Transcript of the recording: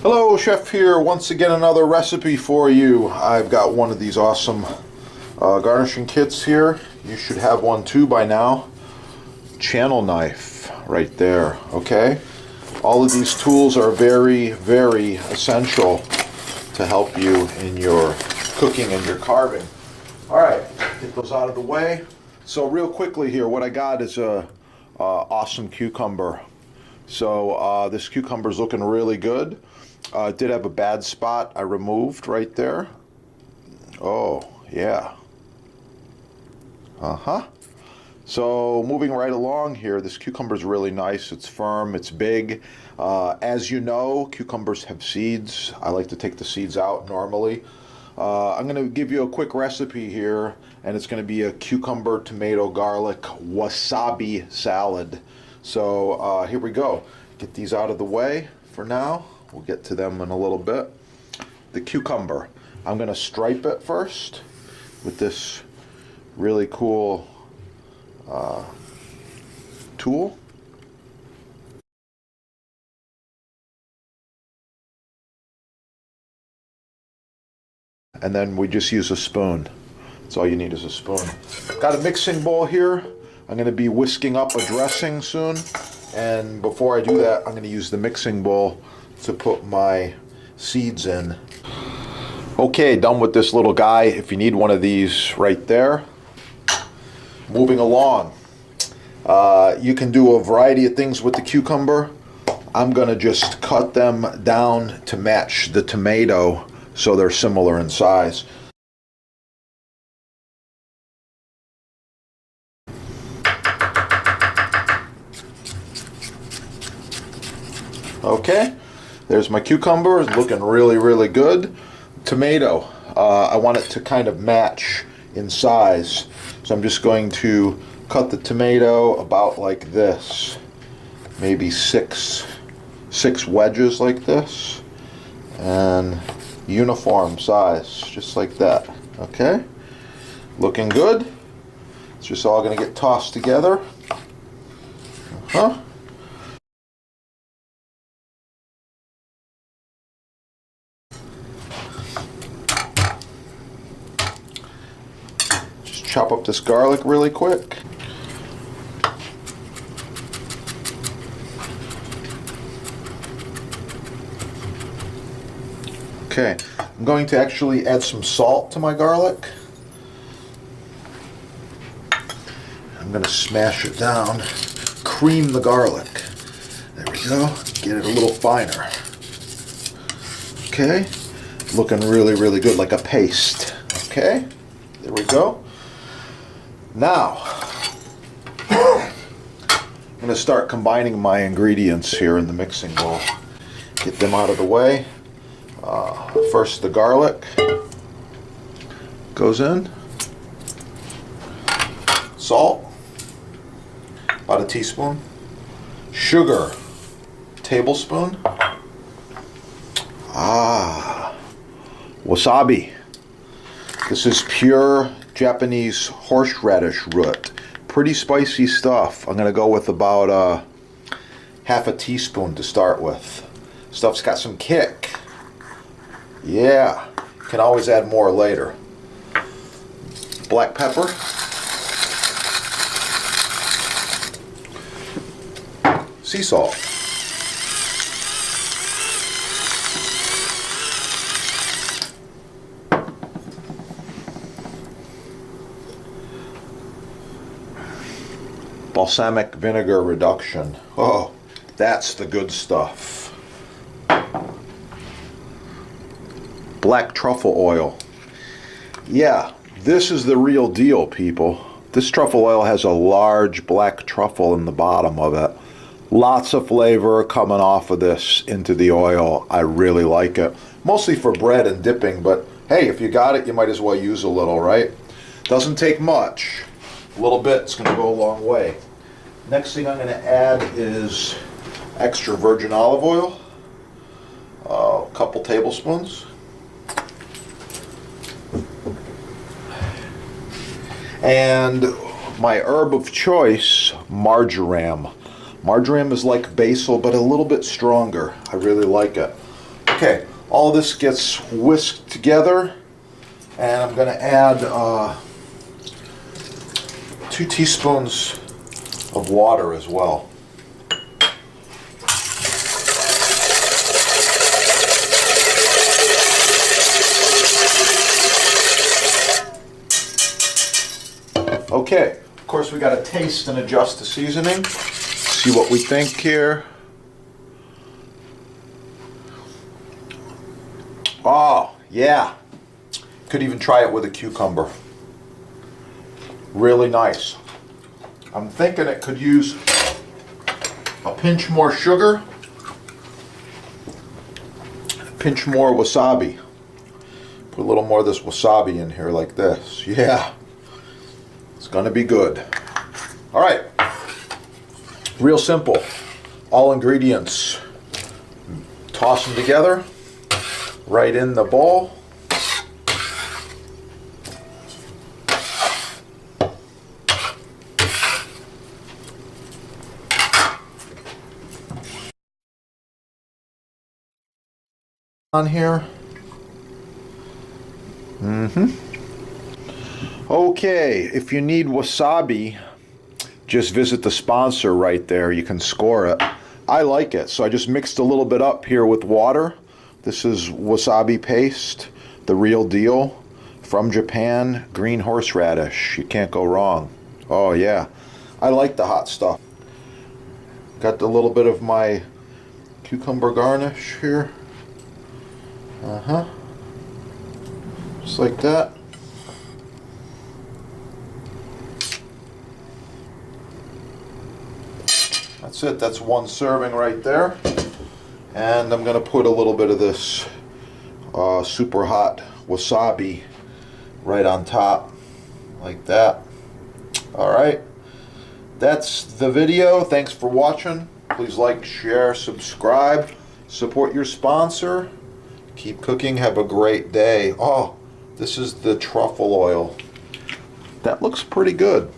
Hello, Chef here. Once again, another recipe for you. I've got one of these awesome garnishing kits here. You should have one too by now. Channel knife right there, okay? All of these tools are very, very essential to help you in your cooking and your carving. All right, get those out of the way. So real quickly here, what I got is a awesome cucumber. So this cucumber is looking really good. It did have a bad spot I removed right there. Oh, yeah. So moving right along here, this cucumber is really nice. It's firm, it's big. As you know, cucumbers have seeds. I like to take the seeds out normally. I'm going to give you a quick recipe here, and it's going to be a cucumber, tomato, garlic, wasabi salad. So here we go. Get these out of the way for now. We'll get to them in a little bit. The cucumber, I'm going to stripe it first with this really cool tool. And then we just use a spoon. That's all you need is a spoon. Got a mixing bowl here. I'm going to be whisking up a dressing soon. And before I do that, I'm going to use the mixing bowl to put my seeds in. Okay, done with this little guy. If you need one of these right there. Moving along. You can do a variety of things with the cucumber. I'm going to just cut them down to match the tomato so they're similar in size. Okay, there's my cucumber. It's looking really, really good. Tomato, I want it to kind of match in size. So I'm just going to cut the tomato about like this. Maybe six wedges like this. And uniform size, just like that. Okay, looking good. It's just all going to get tossed together. Just chop up this garlic really quick. Okay, I'm going to actually add some salt to my garlic. I'm going to smash it down, cream the garlic. There we go, get it a little finer. Okay, looking really, really good, like a paste. Okay, there we go. Now, I'm going to start combining my ingredients here in the mixing bowl. Get them out of the way. First the garlic goes in, salt, about a teaspoon, sugar, tablespoon, wasabi. This is pure Japanese horseradish root. Pretty spicy stuff. I'm going to go with about half a teaspoon to start with. Stuff's got some kick. Yeah, can always add more later. Black pepper. Sea salt. Balsamic vinegar reduction. Oh, that's the good stuff. Black truffle oil. Yeah, this is the real deal, people. This truffle oil has a large black truffle in the bottom of it. Lots of flavor coming off of this into the oil. I really like it. Mostly for bread and dipping, but hey, if you got it, you might as well use a little, right? Doesn't take much. A little bit's going to go a long way. Next thing I'm going to add is extra virgin olive oil. A couple tablespoons. And my herb of choice, marjoram. Marjoram is like basil, but a little bit stronger. I really like it. Okay, all this gets whisked together, and I'm going to add 2 teaspoons of water as well. Okay, of course we got to taste and adjust the seasoning. See what we think here. Oh, yeah. Could even try it with a cucumber. Really nice. I'm thinking it could use a pinch more sugar, a pinch more wasabi. Put a little more of this wasabi in here like this. Yeah. It's gonna be good. All right. Real simple. All ingredients. Toss them together. Right in the bowl. On here. Okay, if you need wasabi, just visit the sponsor right there. You can score it. I like it, so I just mixed a little bit up here with water. This is wasabi paste, the real deal, from Japan, green horseradish. You can't go wrong. Oh yeah, I like the hot stuff. Got a little bit of my cucumber garnish here. Just like that. That's it. That's 1 serving right there. And I'm going to put a little bit of this super hot wasabi right on top, like that. All right. That's the video. Thanks for watching. Please like, share, subscribe, support your sponsor. Keep cooking. Have a great day. Oh, this is the truffle oil. That looks pretty good.